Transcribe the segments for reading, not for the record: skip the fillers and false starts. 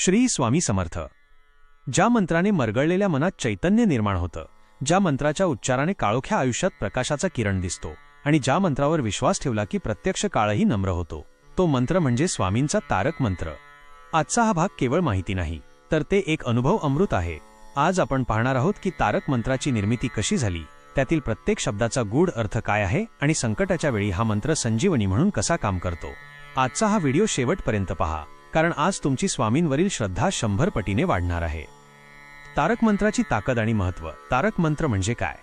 श्री स्वामी समर्थ। ज्या मंत्राने मरगळलेल्या मनात चैतन्य निर्माण होतं, ज्या मंत्राच्या उच्चाराने काळोख्या आयुष्यात प्रकाशाचा किरण दिसतो आणि ज्या मंत्रावर विश्वास ठेवला की प्रत्यक्ष काळही नम्र होतो, तो मंत्र म्हणजे स्वामींचा तारक मंत्र। आजचा हा भाग केवळ माहिती नाही, तर ते एक अनुभव अमृत आहे। आज आपण पाहणार आहोत की तारक मंत्राची निर्मिती कशी झाली, त्यातील प्रत्येक शब्दाचा गूढ अर्थ काय आहे आणि संकटाच्या वेळी हा मंत्र संजीवनी म्हणून कसा काम करतो। आजचा हा व्हिडिओ शेवटपर्यंत पहा, कारण आज तुमची स्वामींवरील श्रद्धा 100 पटीने वाढणार आहे। तारक मंत्राची ताकद आणि महत्त्व। तारक मंत्र म्हणजे काय?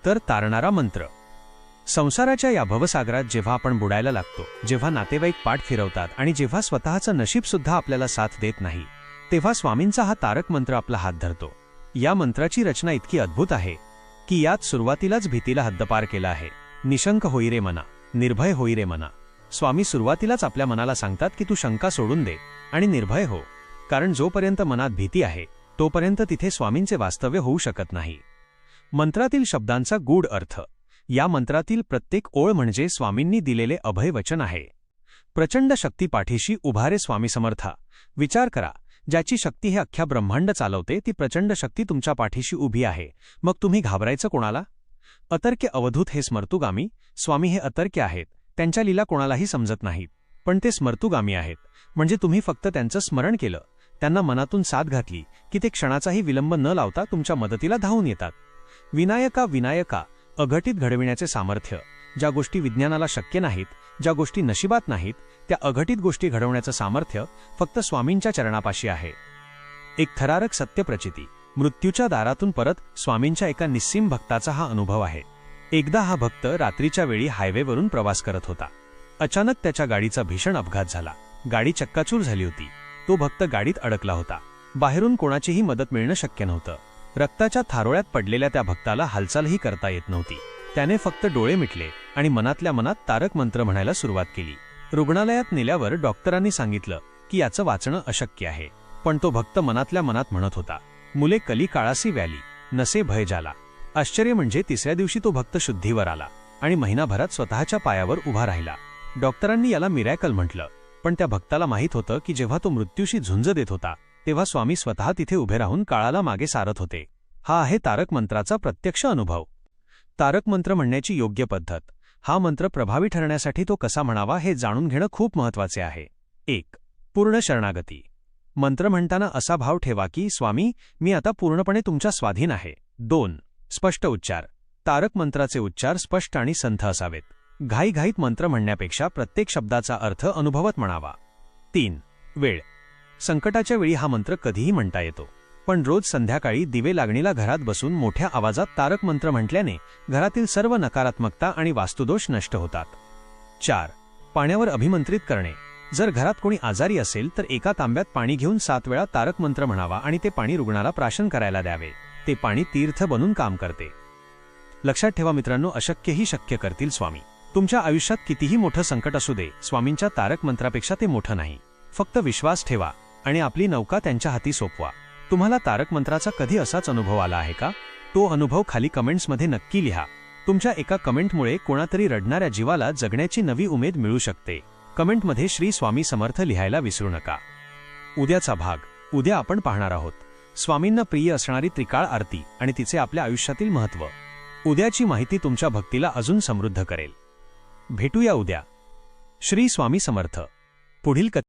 तर तारणारा मंत्र। संसाराच्या या भवसागरात जेव्हा आपण बुडायला लागतो, जेव्हा नातेवाईक पाठ फिरवतात आणि जेव्हा स्वतःचं नशीब सुद्धा आपल्याला साथ देत नाही, तेव्हा स्वामींचा हा तारक मंत्र आपला हात धरतो। या मंत्राची रचना इतकी अद्भुत आहे की यात सुरुवातीलाच भीतीला हद्दपार केला आहे। निशंक होई रे मना, निर्भय होई रे मना। स्वामी सुरुवातीलाच आपल्या मनाला सांगतात की तू शंका सोडून दे आणि निर्भय हो, कारण जोपर्यंत मनात भीती आहे तोपर्यंत तिथे स्वामींचे वास्तव्य होऊ शकत नाही। मंत्रातील शब्दांचा गूढ अर्थ। या मंत्रातील प्रत्येक ओळ म्हणजे स्वामींनी दिलेले अभय वचन आहे। प्रचंड शक्ती पाठीशी उभा रे स्वामी समर्था। विचार करा, ज्याची शक्ती हे अख्ख्या ब्रह्मांड चालवते, ती प्रचंड शक्ती तुमच्या पाठीशी उभी आहे, मग तुम्ही घाबरायचं कोणाला? अतर्क्य अवधूत हे स्मर्तुगामी। स्वामी हे अतर्क्य आहेत, त्यांच्या लीला कोणालाही समजत नाहीत, पण ते स्मर्तुगामी आहेत। म्हणजे तुम्ही फक्त त्यांचं स्मरण केलं, त्यांना मनातून साथ घातली की ते क्षणाचाही विलंब न लावता तुमच्या मदतीला धावून येतात। विनायका विनायका, अघटित घडविण्याचे सामर्थ्य। ज्या गोष्टी विज्ञानाला शक्य नाहीत, ज्या गोष्टी नशिबात नाहीत, त्या अघटित गोष्टी घडवण्याचं सामर्थ्य फक्त स्वामींच्या चरणापाशी आहे। एक थरारक सत्यप्रचिती। मृत्यूच्या दारातून परत स्वामींच्या एका निस्सीम भक्ताचा हा अनुभव आहे। एकदा हा भक्त रात्रीच्या वेळी हायवेवरून प्रवास करत होता। अचानक त्याच्या गाडीचा भीषण अपघात झाला। गाडी चक्काचूर झाली होती। तो भक्त गाडीत अडकला होता। बाहेरून कोणाचीही मदत मिळणं शक्य नव्हतं। रक्ताच्या थारोळ्यात पडलेल्या त्या भक्ताला हालचालही करता येत नव्हती। त्याने फक्त डोळे मिटले आणि मनातल्या मनात तारक मंत्र म्हणायला सुरुवात केली। रुग्णालयात नेल्यावर डॉक्टरांनी सांगितलं की याचं वाचणं अशक्य आहे, पण तो भक्त मनातल्या मनात म्हणत होता, मुले कली काळासी व्याली, नसे भय जाला। आश्चर्य म्हणजे तिसऱ्या दिवशी तो भक्त शुद्धीवर आला आणि महिनाभरात स्वतःच्या पायावर उभा राहिला। डॉक्टरांनी याला मिरॅकल म्हटलं, पण त्या भक्ताला माहीत होतं की जेव्हा तो मृत्यूशी झुंज देत होता तेव्हा स्वामी स्वतः तिथे उभे राहून काळाला मागे सारत होते। हा आहे तारक मंत्राचा प्रत्यक्ष अनुभव। तारक मंत्र म्हणण्याची योग्य पद्धत। हा मंत्र प्रभावी ठरण्यासाठी तो कसा म्हणावा हे जाणून घेणं खूप महत्त्वाचे आहे। 1. पूर्ण शरणागती। मंत्र म्हणताना असा भाव ठेवा की स्वामी, मी आता पूर्णपणे तुमच्या स्वाधीन आहे। 2. स्पष्ट उच्चार। तारक मंत्राचे उच्चार स्पष्ट आणि संथ असावेत। घाईघाईत मंत्र म्हणण्यापेक्षा प्रत्येक शब्दाचा अर्थ अनुभवत म्हणावा। 3. वेळ। संकटाच्या वेळी हा मंत्र कधीही म्हणता येतो, पण रोज संध्याकाळी दिवे लागणीला घरात बसून मोठ्या आवाजात तारक मंत्र म्हटल्याने घरातील सर्व नकारात्मकता आणि वास्तुदोष नष्ट होतात। 4. पाण्यावर अभिमंत्रित करणे। जर घरात कोणी आजारी असेल तर एका तांब्यात पाणी घेऊन 7 वेळा तारक मंत्र म्हणावा आणि ते पाणी रुग्णाला प्राशन करायला द्यावे। ते पाणी तीर्थ बनून काम करते। लक्षात ठेवा मित्रांनो, अशक्यही शक्य करतील स्वामी। तुमच्या आयुष्यात कितीही मोठं संकट असू दे, स्वामींच्या तारक मंत्रापेक्षा ते मोठं नाही। फक्त विश्वास ठेवा आणि आपली नौका त्यांच्या हाती सोपवा। तुम्हाला तारक मंत्राचा कधी असाच अनुभव आला आहे का? तो अनुभव खाली कमेंट्समध्ये नक्की लिहा। तुमच्या एका कमेंटमुळे कोणातरी रडणाऱ्या जीवाला जगण्याची नवी उमेद मिळू शकते। कमेंटमध्ये श्री स्वामी समर्थ लिहायला विसरू नका। उद्याचा भाग। उद्या आपण पाहणार आहोत स्वामींना प्रिय असणारी त्रिकाळ आरती आणि तिचे आपल्या आयुष्यातील महत्त्व। उद्याची माहिती तुमच्या भक्तीला अजून समृद्ध करेल। भेटूया उद्या। श्री स्वामी समर्थ। पुढील